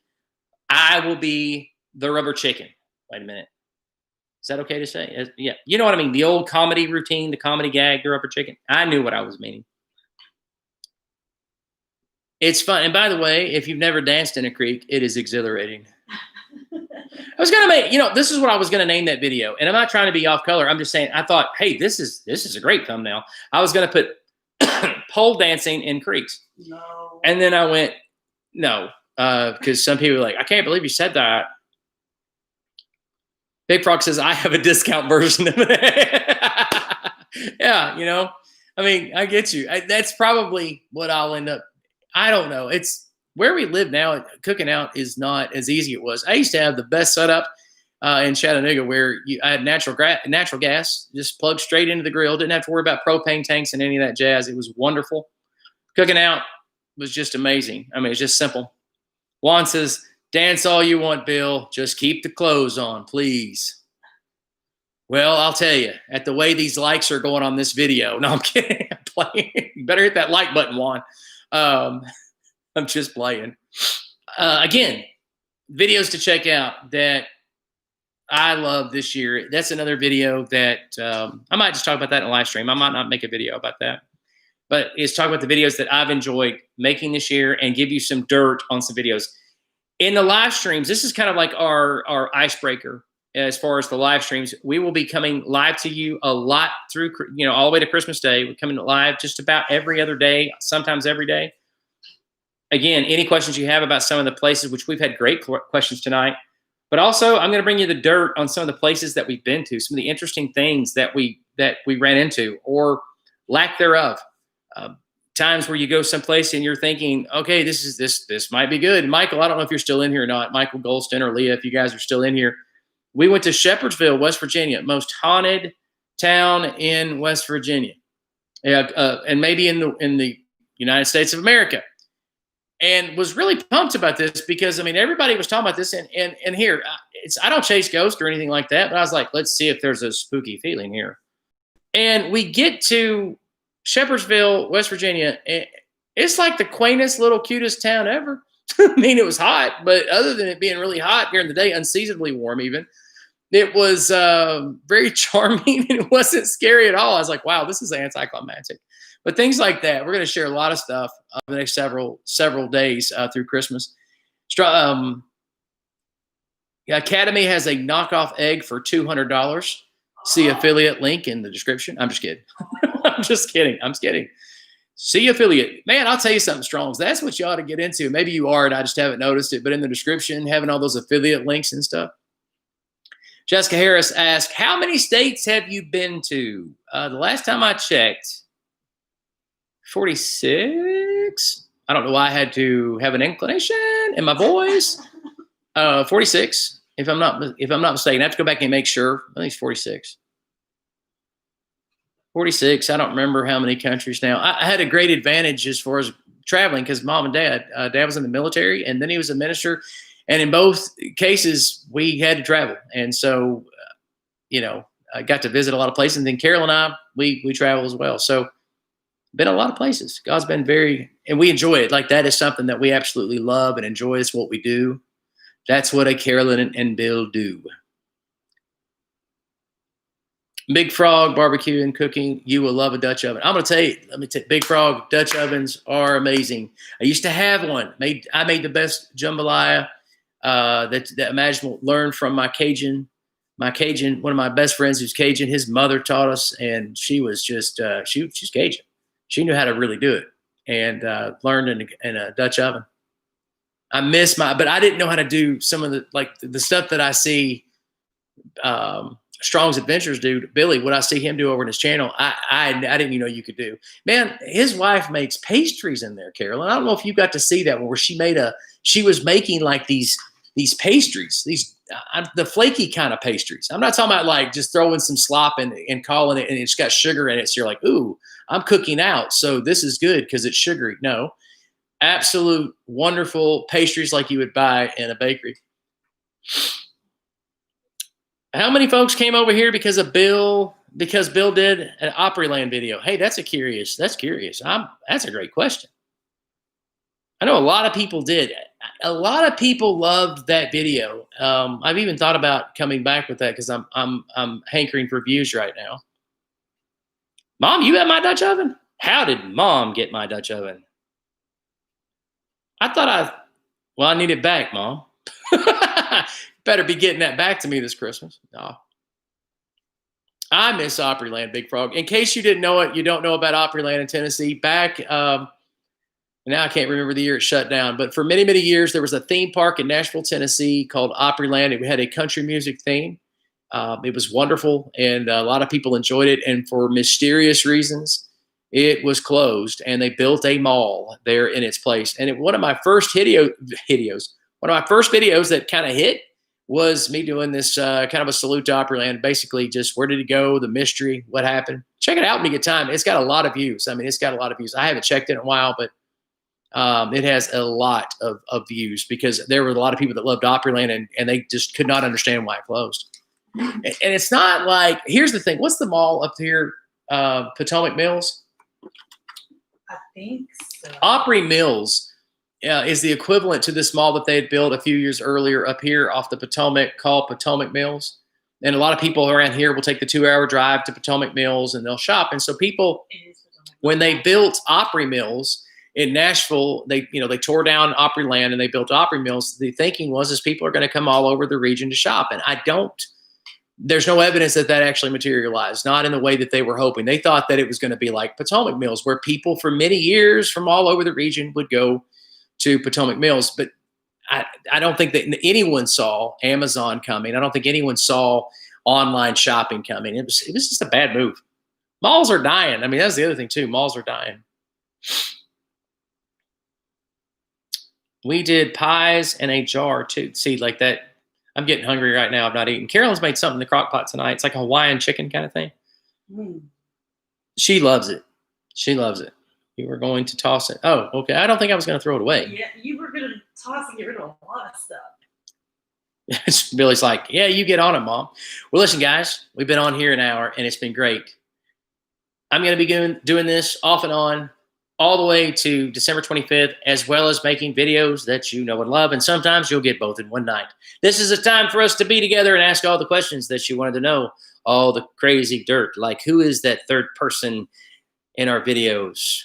I will be the rubber chicken. Wait a minute. Is that okay to say? Yeah. You know what I mean? The old comedy routine, the comedy gag, the rubber chicken. I knew what I was meaning. It's fun. And by the way, if you've never danced in a creek, it is exhilarating. I was going to make, this is what I was going to name that video. And I'm not trying to be off color. I'm just saying, I thought, hey, this is a great thumbnail. I was going to put pole dancing in creeks. No. And then I went, no, because some people are like, I can't believe you said that. Big Frog says, I have a discount version of it. Yeah, I get you. That's probably what I'll end up. I don't know. It's where we live now. Cooking out is not as easy as it was. I used to have the best setup in Chattanooga where I had natural gas, just plugged straight into the grill. Didn't have to worry about propane tanks and any of that jazz. It was wonderful. Cooking out was just amazing. It's just simple. Juan says, dance all you want, Bill. Just keep the clothes on, please. Well, I'll tell you, at the way these likes are going on this video. No, I'm kidding. I'm playing. You better hit that like button, Juan. I'm just playing. Again, videos to check out that I love this year. That's another video that I might just talk about that in a live stream. I might not make a video about that. But it's talk about the videos that I've enjoyed making this year and give you some dirt on some videos. In the live streams, this is kind of like our icebreaker. as far as the live streams. We will be coming live to you a lot through, all the way to Christmas Day. We're coming live just about every other day, sometimes every day. Again, any questions you have about some of the places, which we've had great questions tonight, but also I'm going to bring you the dirt on some of the places that we've been to, some of the interesting things that we ran into or lack thereof. Times where you go someplace and you're thinking, okay, this might be good. Michael, I don't know if you're still in here or not. Michael Golston or Leah, if you guys are still in here. We went to Shepherdsville, West Virginia, most haunted town in West Virginia, and maybe in the United States of America. And was really pumped about this because, everybody was talking about this. And here, I don't chase ghosts or anything like that, but I was like, let's see if there's a spooky feeling here. And we get to Shepherdsville, West Virginia. It's like the quaintest little cutest town ever. It was hot, but other than it being really hot during the day, unseasonably warm even, it was very charming and it wasn't scary at all. I was like, wow, this is anticlimactic. But things like that, we're going to share a lot of stuff the next several days through Christmas. Academy has a knockoff egg for $200. See affiliate link in the description. I'm just kidding. I'm just kidding. See affiliate. Man, I'll tell you something, Strongs. That's what you ought to get into. Maybe you are, and I just haven't noticed it. But in the description, having all those affiliate links and stuff. Jessica Harris asked, how many states have you been to? The last time I checked, 46. I don't know why I had to have an inclination in my voice. 46. If I'm not mistaken, I have to go back and make sure. I think it's 46. 46. I don't remember how many countries now. I had a great advantage as far as traveling because mom and dad was in the military and then he was a minister. And in both cases, we had to travel. And so, I got to visit a lot of places. And then Carol and I, we travel as well. So been a lot of places. God's been and we enjoy it. Like that is something that we absolutely love and enjoy. It's what we do. That's what a Carolyn and Bill do. Big Frog barbecue and cooking. You will love a Dutch oven. I'm going to tell you, Big Frog Dutch ovens are amazing. I used to have one. I made the best jambalaya that imaginable. Learned from my Cajun, one of my best friends who's Cajun. His mother taught us, and she was just she's Cajun. She knew how to really do it, and learned in a Dutch oven. I miss but I didn't know how to do some of the stuff that I see Strong's Adventures do. Billy, what I see him do over in his channel, I didn't even know you could do. Man, his wife makes pastries in there, Carolyn. I don't know if you got to see that one where she was making like these pastries, the flaky kind of pastries. I'm not talking about like just throwing some slop and calling it and it's got sugar in it. So you're like, ooh, I'm cooking out. So this is good because it's sugary. No. Absolute wonderful pastries like you would buy in a bakery. How many folks came over here because Bill did an Opryland video? Hey, that's curious. That's a great question. I know a lot of people did. A lot of people loved that video. I've even thought about coming back with that because I'm hankering for views right now. Mom, you have my Dutch oven? How did Mom get my Dutch oven? I need it back, Mom. Better be getting that back to me this Christmas. No. I miss Opryland, Big Frog. In case you didn't know it, you don't know about Opryland in Tennessee. Back, now I can't remember the year it shut down, but for many, many years, there was a theme park in Nashville, Tennessee called Opryland. It had a country music theme. It was wonderful, and a lot of people enjoyed it. And for mysterious reasons, it was closed, and they built a mall there in its place. And one of my first videos that kind of hit was me doing this kind of a salute to Opryland. Basically, just where did it go, the mystery, what happened. Check it out when you get time. It's got a lot of views. It's got a lot of views. I haven't checked it in a while, but it has a lot of views because there were a lot of people that loved Opryland, and they just could not understand why it closed. And it's not like, here's the thing. What's the mall up here? Potomac Mills? I think so. Opry Mills is the equivalent to this mall that they had built a few years earlier up here off the Potomac called Potomac Mills. And a lot of people around here will take the 2-hour drive to Potomac Mills and they'll shop. And so people, when they built Opry Mills in Nashville, they tore down Opryland and they built Opry Mills. The thinking was people are going to come all over the region to shop. And I don't there's no evidence that that actually materialized, not in the way that they were hoping. They thought that it was going to be like Potomac Mills, where people for many years from all over the region would go to Potomac Mills. But I don't think that anyone saw Amazon coming. I don't think anyone saw online shopping coming. It was just a bad move. Malls are dying. I mean, that's the other thing too. Malls are dying. We did pies in a jar too. See, like that. I'm getting hungry right now. I've not eaten. Carolyn's made something in the crock pot tonight. It's like a Hawaiian chicken kind of thing. Mm. She loves it. She loves it. You were going to toss it. Oh, okay. I don't think I was going to throw it away. Yeah, you were going to toss and get rid of a lot of stuff. Billy's like, yeah, you get on it, Mom. Well, listen, guys, we've been on here an hour, and it's been great. I'm going to be doing this off and on all the way to December 25th, as well as making videos that you know and love. And sometimes you'll get both in one night. This is a time for us to be together and ask all the questions that you wanted to know, all the crazy dirt, like who is that third person in our videos?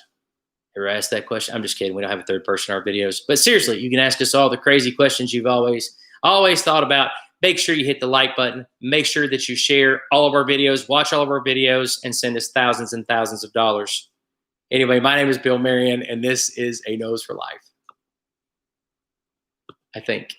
Ever asked that question? I'm just kidding. We don't have a third person in our videos. But seriously, you can ask us all the crazy questions you've always thought about. Make sure you hit the like button. Make sure that you share all of our videos, watch all of our videos, and send us thousands and thousands of dollars. Anyway, my name is Bill Marion, and this is A Nose for Life. I think.